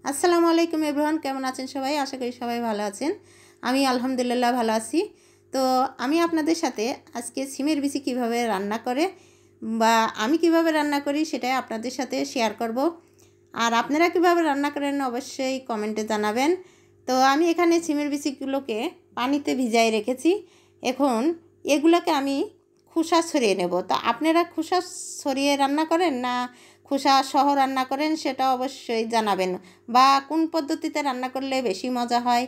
আসসালামু আলাইকুম এভরিওয়ান, কেমন আছেন সবাই? আশা করি সবাই ভালো আছেন। আমি আলহামদুলিল্লাহ ভালো আছি। তো আমি আপনাদের সাথে আজকে সিমের বিচি কীভাবে রান্না করে বা আমি কিভাবে রান্না করি সেটাই আপনাদের সাথে শেয়ার করব। আর আপনারা কীভাবে রান্না করেন অবশ্যই কমেন্টে জানাবেন। তো আমি এখানে সিমের বিচিগুলোকে পানিতে ভিজাই রেখেছি। এখন এগুলোকে আমি খোসা ছড়িয়ে নেব। তো আপনারা খোসা ছড়িয়ে রান্না করেন না খোসা সহ রান্না করেন সেটা অবশ্যই জানাবেন, বা কোন পদ্ধতিতে রান্না করলে বেশি মজা হয়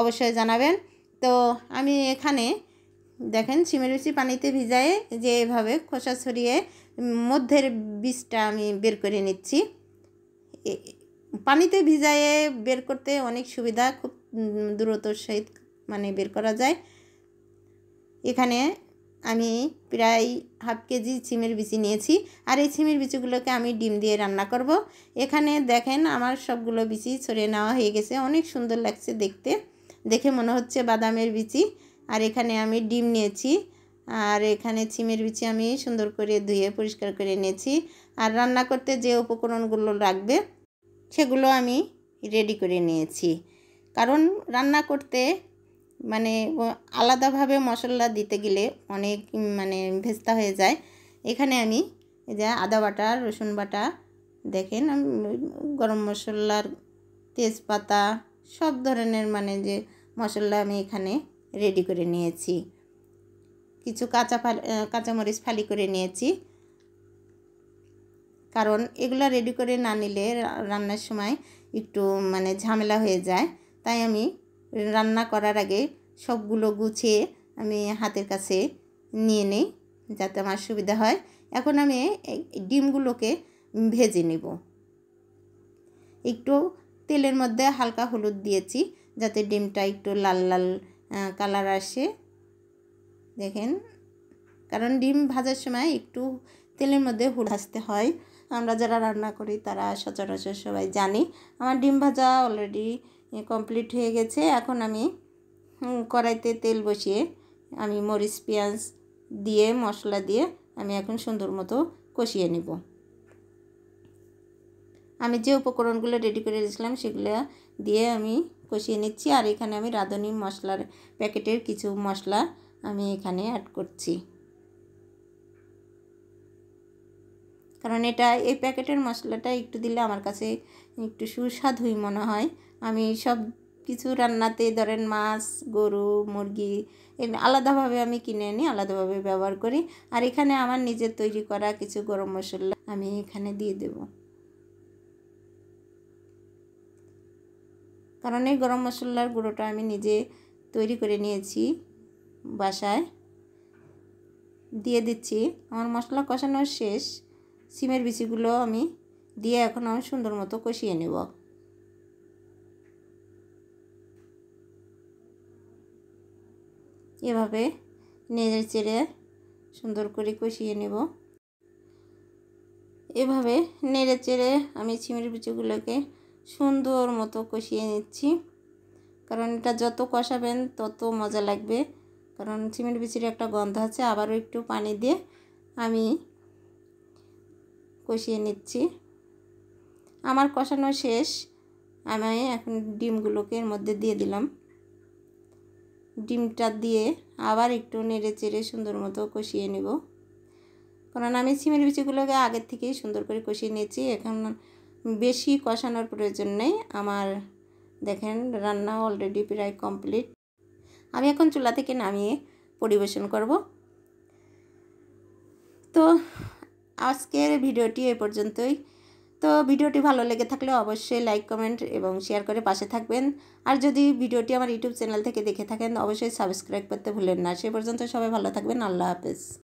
অবশ্যই জানাবেন। তো আমি এখানে দেখেন সিমের বিচি পানিতে ভিজায়ে যে এভাবে খোসা ছড়িয়ে মধ্যের বীজটা আমি বের করে নিচ্ছি। পানিতে ভিজায়ে বের করতে অনেক সুবিধা, খুব দ্রুতর সহিত বের করা যায়। এখানে আমি প্রায় হাফ কেজি সিমের বিচি নিয়েছি, আর এই সিমের বিচিগুলোকে আমি ডিম দিয়ে রান্না করব। এখানে দেখেন আমার সবগুলো বিচি ছড়িয়ে নেওয়া হয়ে গেছে, অনেক সুন্দর লাগছে দেখতে, দেখে মনে হচ্ছে বাদামের বিচি। আর এখানে আমি ডিম নিয়েছি, আর এখানে সিমের বিচি আমি সুন্দর করে ধুয়ে পরিষ্কার করে নিয়েছি। আর রান্না করতে যে উপকরণগুলো লাগবে সেগুলো আমি রেডি করে নিয়েছি, কারণ রান্না করতে আলাদাভাবে মশলা দিতে গেলে অনেক ভেস্তা হয়ে যায়। এখানে আমি এই যে আদা বাটা, রসুন বাটা, দেখেন আমি গরম মশলার তেজপাতা সব ধরনের যে মশলা আমি এখানে রেডি করে নিয়েছি। কিছু কাঁচামরিচ ফালি করে নিয়েছি, কারণ এগুলো রেডি করে না নিলে রান্নার সময় একটু ঝামেলা হয়ে যায়। তাই আমি রান্না করার আগে সবগুলো গুছিয়ে আমি হাতের কাছে নিয়ে নেই যাতে আমার সুবিধা হয়। এখন আমি ডিমগুলোকে ভেজে নেব। একটু তেলের মধ্যে হালকা হলুদ দিয়েছি যাতে ডিমটা একটু লাল লাল কালার আসে। দেখেন, কারণ ডিম ভাজার সময় একটু তেলের মধ্যে হলুদ ভাজতে হয়। আমরা যারা রান্না করি তারা সচরাচর সবাই জানি। আমার ডিম ভাজা অলরেডি কমপ্লিট হয়ে গেছে। এখন আমি কড়াইতে তেল বসিয়ে আমি মরিচ পেঁয়াজ দিয়ে মশলা দিয়ে আমি এখন সুন্দর মতো কষিয়ে নেব। আমি যে উপকরণগুলো রেডি করে রেখেছিলাম সেগুলো দিয়ে আমি কষিয়ে নিচ্ছি। আর এখানে আমি রাঁধুনি মশলার প্যাকেটের কিছু মশলা আমি এখানে অ্যাড করছি, কারণ এই প্যাকেটের মশলাটা একটু দিলে আমার কাছে একটু সুস্বাদুই মনে হয়। আমি সব কিছু রান্নাতে ধরেন মাছ, গরু, মুরগি আলাদাভাবে আমি কিনে আনি, আলাদাভাবে ব্যবহার করি। আর এখানে আমার নিজের তৈরি করা কিছু গরম মশলা আমি এখানে দিয়ে দেব, কারণ এই গরম মশলার গুঁড়োটা আমি নিজে তৈরি করে নিয়েছি বাসায়। দিয়ে দিচ্ছি। আমার মশলা কষানো শেষ। সিমের বিচিগুলো আমি দিয়ে এখন আমি সুন্দর মতো কষিয়ে নেব। এভাবে নেড়ে চেড়ে সুন্দর করে কষিয়ে নেব। এভাবে নেড়ে চেড়ে আমি সিমের বিচিগুলোকে সুন্দর মতো কষিয়ে নিচ্ছি, কারণ এটা যত কষাবেন তত মজা লাগবে। কারণ সিমের বিচির একটা গন্ধ আছে। আবারও একটু পানি দিয়ে আমি কষিয়ে নিচ্ছি। আমার কষানো শেষ। আমি এখন ডিমগুলোকে এর মধ্যে দিয়ে দিলাম। ডিমটা দিয়ে আবার একটু নেড়ে চেড়ে সুন্দর মতো কষিয়ে নেব, কারণ আমি সিমের বিচিগুলোকে আগের থেকেই সুন্দর করে কষিয়ে নিয়েছি। এখন বেশি কষানোর প্রয়োজন নেই। আমার দেখেন রান্না অলরেডি প্রায় কমপ্লিট। আমি এখন চুলা থেকে নামিয়ে পরিবেশন করব। তো আজকের ভিডিওটি এই পর্যন্তই। তো ভিডিওটি ভালো লেগে থাকলে অবশ্যই লাইক, কমেন্ট এবং শেয়ার করে পাশে থাকবেন। আর যদি ভিডিওটি আমার ইউটিউব চ্যানেল থেকে দেখে থাকেন অবশ্যই সাবস্ক্রাইব করতে ভুলেন না। সে পর্যন্ত সবাই ভালো থাকবেন। আল্লাহ হাফেজ।